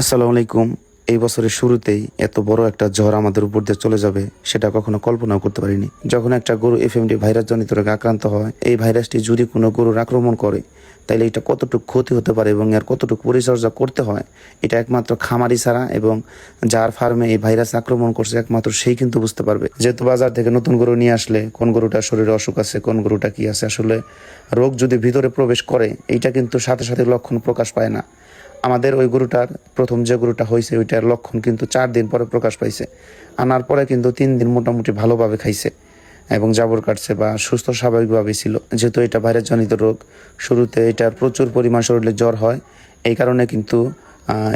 আসসালামু আলাইকুম। এই বছরের শুরুতেই এত বড় একটা ঝড় আমাদের উপর দিয়ে চলে যাবে সেটা কখনো কল্পনাও করতে পারিনি। যখন একটা গরু এফএমডি ভাইরাস জনিত রোগে আক্রান্ত হয়, এই ভাইরাসটি যদি কোনো গরুর আক্রমণ করে তাইলে এটা কতটুকু ক্ষতি হতে পারে এবং এর কতটুকু পরিচর্যা করতে হয় এটা একমাত্র খামারি ছাড়া এবং যার ফার্মে এই ভাইরাস আক্রমণ করছে একমাত্র সেই কিন্তু বুঝতে পারবে। যেহেতু বাজার থেকে নতুন গরু নিয়ে আসলে কোন গরুটার শরীরে অসুখ আছে, কোন গরুটা কি আছে, আসলে রোগ যদি ভিতরে প্রবেশ করে এইটা কিন্তু সাথে সাথে লক্ষণ প্রকাশ পায় না। আমাদের ওই গরুটার প্রথম যে গরুটা হয়েছে ওইটার লক্ষণ কিন্তু 4 দিন পরে প্রকাশ পাইছে। আনার পরে কিন্তু 3 দিন মোটামুটি ভালোভাবে খাইছে এবং জাবর কাটছে বা সুস্থ স্বাভাবিকভাবেই ছিল। যেহেতু এটা ভাইরাস জনিত রোগ, শুরুতে এটার প্রচুর পরিমাণ শরীরে জ্বর হয়। এই কারণে কিন্তু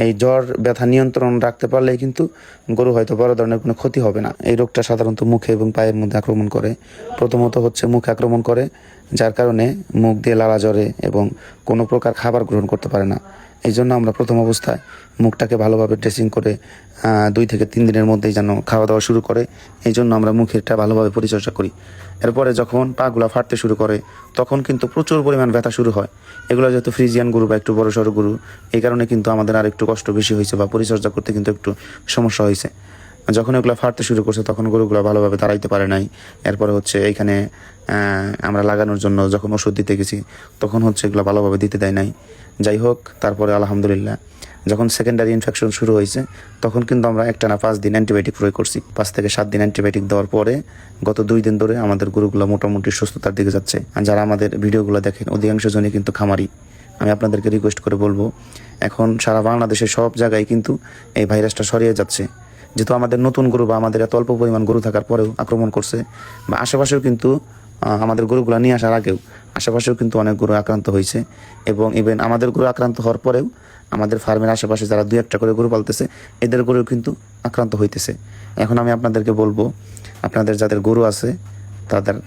এই জ্বর ব্যথা নিয়ন্ত্রণ রাখতে পারলেই কিন্তু গরু হয়তো বড় ধরনের কোনো ক্ষতি হবে না। এই রোগটা সাধারণত মুখে এবং পায়ের মধ্যে আক্রমণ করে। প্রথমত হচ্ছে মুখে আক্রমণ করে, যার কারণে মুখ দিয়ে লালা ঝরে এবং কোনো প্রকার খাবার গ্রহণ করতে পারে না। এই জন্য আমরা প্রথম অবস্থায় মুখটাকে ভালোভাবে ড্রেসিং করে 2 থেকে 3 দিনের মধ্যেই যেন খাওয়া দাওয়া শুরু করে, এই জন্য আমরা মুখেরটা ভালোভাবে পরিচর্যা করি। এরপরে যখন পাগুলা ফাটতে শুরু করে তখন কিন্তু প্রচুর পরিমাণ ব্যথা শুরু হয়। এগুলো যেহেতু ফ্রিজিয়ান গরু বা একটু বড় সড়ো গরু, এই কারণে কিন্তু আমাদের আর একটু কষ্ট বেশি হয়েছে বা পরিচর্যা করতে কিন্তু একটু সমস্যা হয়েছে। যখন এগুলো ফাটতে শুরু করছে তখন গরুগুলো ভালোভাবে দাঁড়াইতে পারে নাই। এরপরে হচ্ছে এইখানে আমরা লাগানোর জন্য যখন ওষুধ দিতে গেছি তখন হচ্ছে এগুলো ভালোভাবে দিতে দেয় নাই। যাই হোক, তারপরে আলহামদুলিল্লাহ যখন সেকেন্ডারি ইনফেকশন শুরু হয়েছে তখন কিন্তু আমরা একটানা 5 দিন অ্যান্টিবায়োটিক প্রয়োগ করছি। 5 থেকে 7 দিন অ্যান্টিবায়োটিক দেওয়ার পরে গত 2 দিন ধরে আমাদের গরুগুলো মোটামুটি সুস্থতার দিকে যাচ্ছে। আর যারা আমাদের ভিডিওগুলো দেখেন অধিকাংশ জনই কিন্তু খামারি। আমি আপনাদেরকে রিকোয়েস্ট করে বলবো, এখন সারা বাংলাদেশে সব জায়গায় কিন্তু এই ভাইরাসটা ছড়িয়ে যাচ্ছে। যেহেতু আমাদের নতুন গরু বা আমাদের এত অল্প পরিমাণ গরু থাকার পরেও আক্রমণ করছে, বা আশেপাশেও কিন্তু আমাদের গরুগুলো নিয়ে আসার আগেও আশেপাশেও কিন্তু অনেক গরু আক্রান্ত হয়েছে। এবং ইভেন আমাদের গরু আক্রান্ত হওয়ার পরেও আমাদের ফার্মের আশেপাশে যারা 2-1টা করে গরু পালতেছে এদের গরুও কিন্তু আক্রান্ত হইতেছে। এখন আমি আপনাদেরকে বলবো, আপনাদের যাদের গরু আছে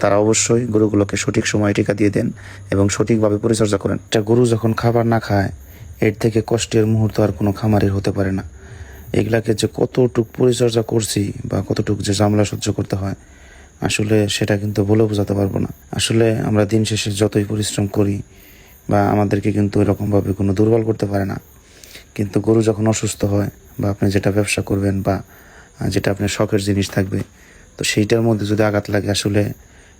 তারা অবশ্যই গরুগুলোকে সঠিক সময়ে টিকা দিয়ে দেন এবং সঠিকভাবে পরিচর্যা করেন। একটা গরু যখন খাবার না খায় এর থেকে কষ্টের মুহূর্ত আর কোনো খামারের হতে পারে না। এগুলাকে যে কতটুক পরিচর্যা করছি বা কতটুক যে ঝামেলা সহ্য করতে হয় আসলে সেটা কিন্তু বলে বোঝাতে পারবো না। আসলে আমরা দিন শেষে যতই পরিশ্রম করি বা আমাদেরকে কিন্তু এরকমভাবে কোনো দুর্বল করতে পারে না। কিন্তু গরু যখন অসুস্থ হয় বা আপনি যেটা ব্যবসা করবেন বা যেটা আপনার শখের জিনিস থাকবে, তো সেইটার মধ্যে যদি আঘাত লাগে আসলে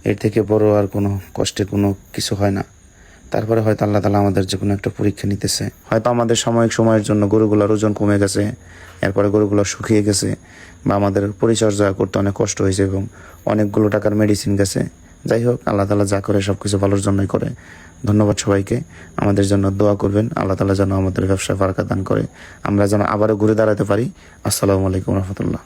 এর থেকে বড় আর কোনো কষ্টের কোনো কিছু হয় না। তারপরে হয়তো আল্লাহ তাআলা আমাদের যে কোনো একটা পরীক্ষা নিতেছে। হয়তো আমাদের সাময়িক সময়ের জন্য গরুগুলোর ওজন কমে গেছে, এরপরে গরুগুলো শুকিয়ে গেছে বা আমাদের পরিচর্যা করতে অনেক কষ্ট হয়েছে এবং অনেকগুলো টাকার মেডিসিন গেছে। যাই হোক, আল্লাহ তাআলা যা করে সব কিছু ভালোর জন্যই করে। ধন্যবাদ সবাইকে। আমাদের জন্য দোয়া করবেন, আল্লাহ তাআলা যেন আমাদের ব্যবসায় বারাকা দান করে, আমরা যেন আবারও ঘুরে দাঁড়াতে পারি। আসসালামু আলাইকুম রহমতুল্লাহ।